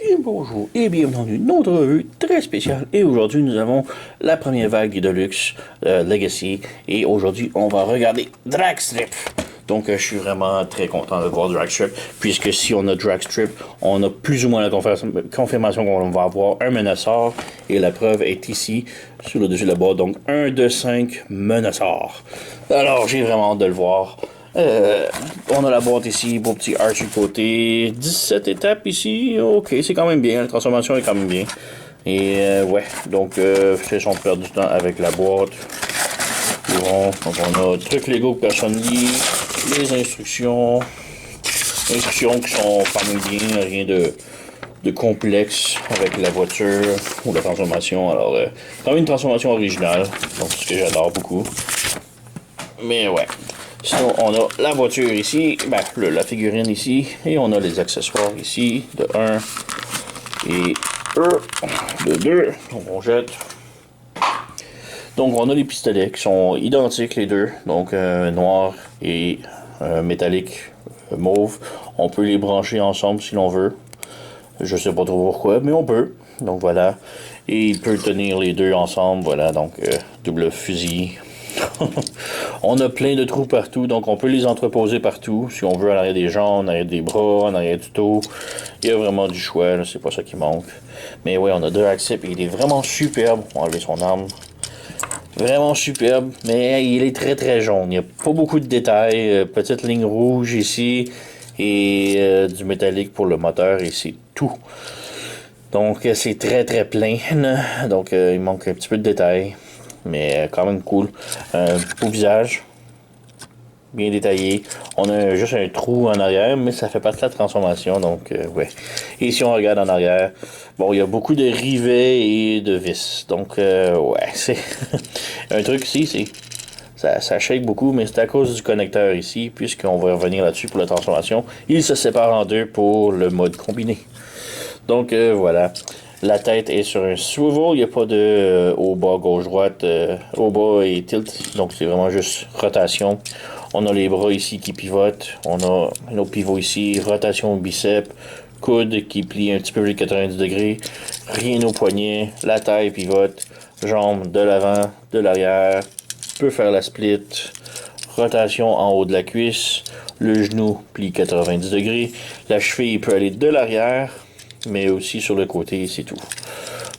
bien bonjour et bienvenue dans notre revue très spéciale. Et aujourd'hui, nous avons la première vague des Deluxe Legacy. Et aujourd'hui, on va regarder Dragstrip. Donc, je suis vraiment très content de voir Dragstrip, puisque si on a Dragstrip, on a plus ou moins la confirmation qu'on va avoir un Menaceur. Et la preuve est ici, sur le dessus de la boîte. Donc, 1 de 5 Menaceur. Alors, j'ai vraiment hâte de le voir. On a la boîte ici, beau petit arch du côté, 17 étapes ici, ok, c'est quand même bien, la transformation est quand même bien. Et ouais, donc c'est son perdre du temps avec la boîte. Bon, donc on a truc Lego que personne lit, les instructions qui sont quand même bien, rien de complexe avec la voiture ou la transformation. Alors, quand même une transformation originale, donc ce que j'adore beaucoup. Mais ouais. Sinon, on a la voiture ici, ben, la figurine ici, et on a les accessoires ici, de 1 et de 2. Donc, on jette. Donc, on a les pistolets qui sont identiques, les deux. Donc, noir et métallique mauve. On peut les brancher ensemble si l'on veut. Je sais pas trop pourquoi, mais on peut. Donc, voilà. Et il peut tenir les deux ensemble. Voilà, donc, double fusil. On a plein de trous partout, donc on peut les entreposer partout. Si on veut, en arrière des jambes, en arrière des bras, en arrière du dos. Il y a vraiment du choix, c'est pas ça qui manque. Mais ouais, on a Dragstrip et il est vraiment superbe. On va enlever son arme. Vraiment superbe, mais il est très très jaune. Il n'y a pas beaucoup de détails. Petite ligne rouge ici et du métallique pour le moteur et c'est tout. Donc c'est très très plein. Donc il manque un petit peu de détails. Mais quand même cool. Beau visage. Bien détaillé. On a juste un trou en arrière, mais ça fait partie de la transformation. Donc, ouais. Et si on regarde en arrière, bon, il y a beaucoup de rivets et de vis. Donc, ouais, c'est. Un truc ici, c'est. Ça shake beaucoup, mais c'est à cause du connecteur ici, puisqu'on va revenir là-dessus pour la transformation. Il se sépare en deux pour le mode combiné. Donc, voilà. La tête est sur un swivel, il n'y a pas de haut bas, gauche, droite, haut bas et tilt, donc c'est vraiment juste rotation. On a les bras ici qui pivotent, on a un autre pivot ici, rotation au biceps, coude qui plie un petit peu les 90 degrés, rien au poignet, la taille pivote, jambes de l'avant, de l'arrière, peut faire la split, rotation en haut de la cuisse, le genou plie 90 degrés, la cheville peut aller de l'arrière, mais aussi sur le côté, c'est tout.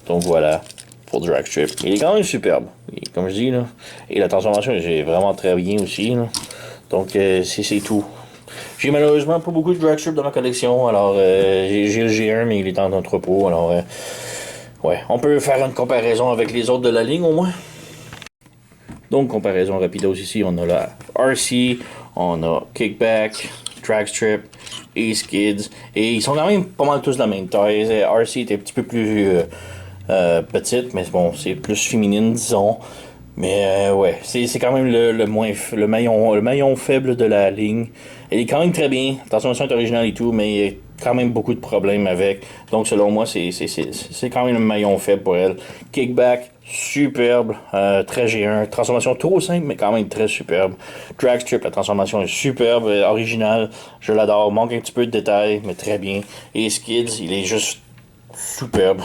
Donc voilà, pour Dragstrip. Il est quand même superbe, comme je dis, là. Et la transformation, j'ai vraiment très bien aussi, là. Donc c'est tout. J'ai malheureusement pas beaucoup de Dragstrip dans ma collection, alors j'ai le G1, mais il est en entrepôt, alors ouais, on peut faire une comparaison avec les autres de la ligne au moins. Donc, comparaison rapidos ici, on a la RC, on a Kickback, Dragstrip et Skids. Et ils sont quand même pas mal tous de la même taille. RC est un petit peu plus petite, mais bon, c'est plus féminine, disons. Mais ouais, c'est quand même le maillon faible de la ligne. Elle est quand même très bien. La transformation est originale et tout, mais il y a quand même beaucoup de problèmes avec. Donc selon moi, c'est quand même le maillon faible pour elle. Kickback, superbe, très G1. Transformation trop simple, mais quand même très superbe. Dragstrip, la transformation est superbe, originale. Je l'adore. Manque un petit peu de détails, mais très bien. Et Skids, il est juste superbe.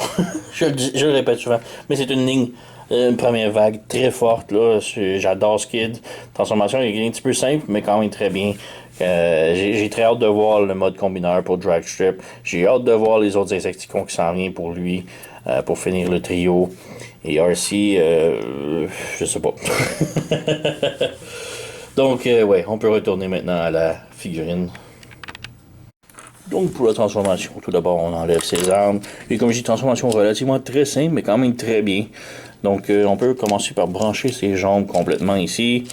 Je le répète souvent, mais c'est une ligne. Une première vague très forte, là. J'adore Skid. Transformation est un petit peu simple, mais quand même très bien. J'ai très hâte de voir le mode combineur pour Dragstrip. J'ai hâte de voir les autres Insecticons qui s'en viennent pour lui, pour finir le trio. Et RC, je sais pas. Donc, ouais, on peut retourner maintenant à la figurine. Donc pour la transformation, tout d'abord on enlève ses armes. Et comme je dis, transformation relativement très simple, mais quand même très bien. Donc on peut commencer par brancher ses jambes complètement ici.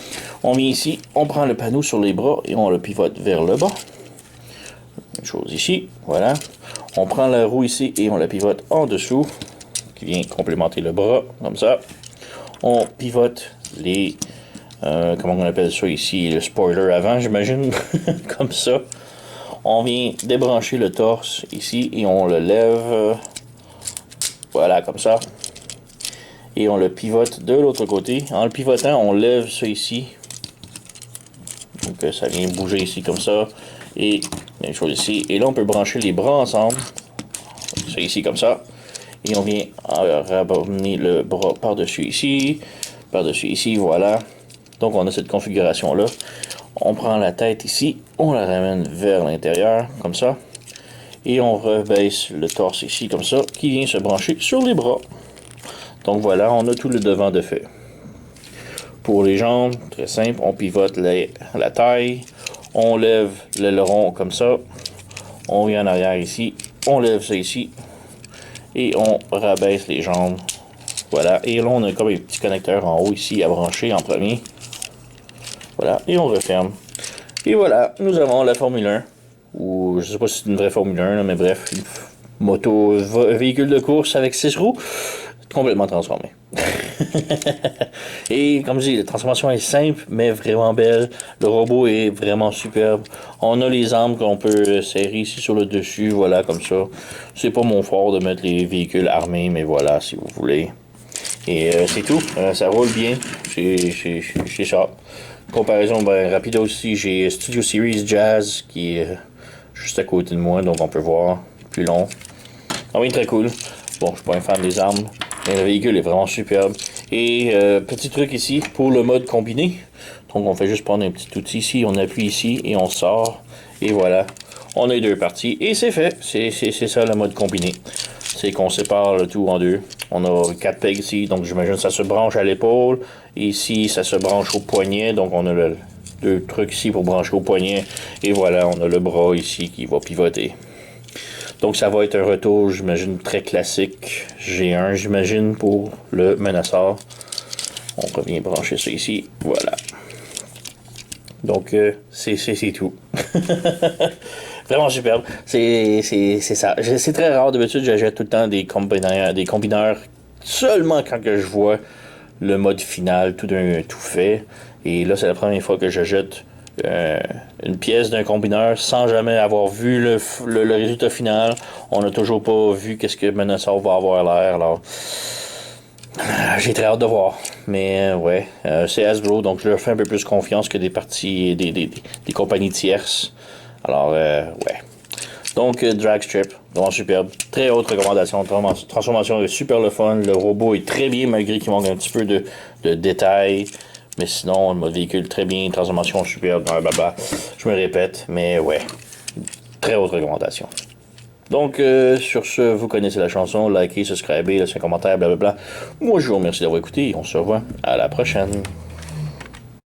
On vient ici, on prend le panneau sur les bras et on le pivote vers le bas. Même chose ici, voilà. On prend la roue ici et on la pivote en dessous, qui vient complémenter le bras, comme ça. On pivote les... comment on appelle ça ici? Le spoiler avant, j'imagine, comme ça. On vient débrancher le torse ici et on le lève, voilà, comme ça. Et on le pivote de l'autre côté. En le pivotant, on lève ça ici. Donc ça vient bouger ici comme ça. Et même chose ici. Et là, on peut brancher les bras ensemble. c'est ici comme ça. Et on vient ramener le bras par-dessus ici, voilà. Donc on a cette configuration-là. On prend la tête ici, on la ramène vers l'intérieur, comme ça. Et on rebaisse le torse ici, comme ça, qui vient se brancher sur les bras. Donc voilà, on a tout le devant de fait. Pour les jambes, très simple, on pivote la taille, on lève l'aileron comme ça, on vient en arrière ici, on lève ça ici, et on rabaisse les jambes. Voilà, et là on a comme un petit connecteur en haut ici à brancher en premier. Voilà, et on referme. Et voilà, nous avons la Formule 1, ou je sais pas si c'est une vraie Formule 1, là, mais bref, une moto, véhicule de course avec 6 roues, complètement transformé. Et comme je dis, la transformation est simple, mais vraiment belle. Le robot est vraiment superbe. On a les armes qu'on peut serrer ici sur le dessus, voilà, comme ça. C'est pas mon fort de mettre les véhicules armés, mais voilà, si vous voulez. Et c'est tout, ça roule bien, c'est ça. Comparaison rapide aussi, j'ai Studio Series Jazz qui est juste à côté de moi, donc on peut voir plus long. Ah oui, très cool. Bon, je suis pas un fan des armes, mais le véhicule est vraiment superbe. Et petit truc ici pour le mode combiné. Donc on fait juste prendre un petit outil ici, on appuie ici et on sort. Et voilà, on a les deux parties et c'est fait. C'est ça le mode combiné. C'est qu'on sépare le tout en deux. On a 4 pegs ici, donc j'imagine que ça se branche à l'épaule. Ici, ça se branche au poignet, donc on a le 2 trucs ici pour brancher au poignet. Et voilà, on a le bras ici qui va pivoter. Donc ça va être un retour, j'imagine, très classique. G1, j'imagine, pour le Menasor. On revient brancher ça ici, voilà. Donc c'est tout. Vraiment superbe. C'est ça. C'est très rare, d'habitude, j'achète tout le temps des combineurs seulement quand que je vois le mode final, tout fait. Et là, c'est la première fois que j'achète une pièce d'un combineur sans jamais avoir vu le résultat final. On n'a toujours pas vu qu'est-ce que Menasor va avoir l'air. Alors, j'ai très hâte de voir. Mais ouais, c'est Hasbro, donc je leur fais un peu plus confiance que des parties, des compagnies tierces. Alors, ouais. Donc, Dragstrip, vraiment superbe. Très haute recommandation. Transformation est super le fun. Le robot est très bien, malgré qu'il manque un petit peu de détails. Mais sinon, le mode véhicule très bien. Transformation superbe. Blablabla. Je me répète, mais ouais. Très haute recommandation. Donc, sur ce, vous connaissez la chanson. Likez, subscribez, laissez un commentaire, blablabla. Moi, je vous remercie d'avoir écouté. On se revoit à la prochaine.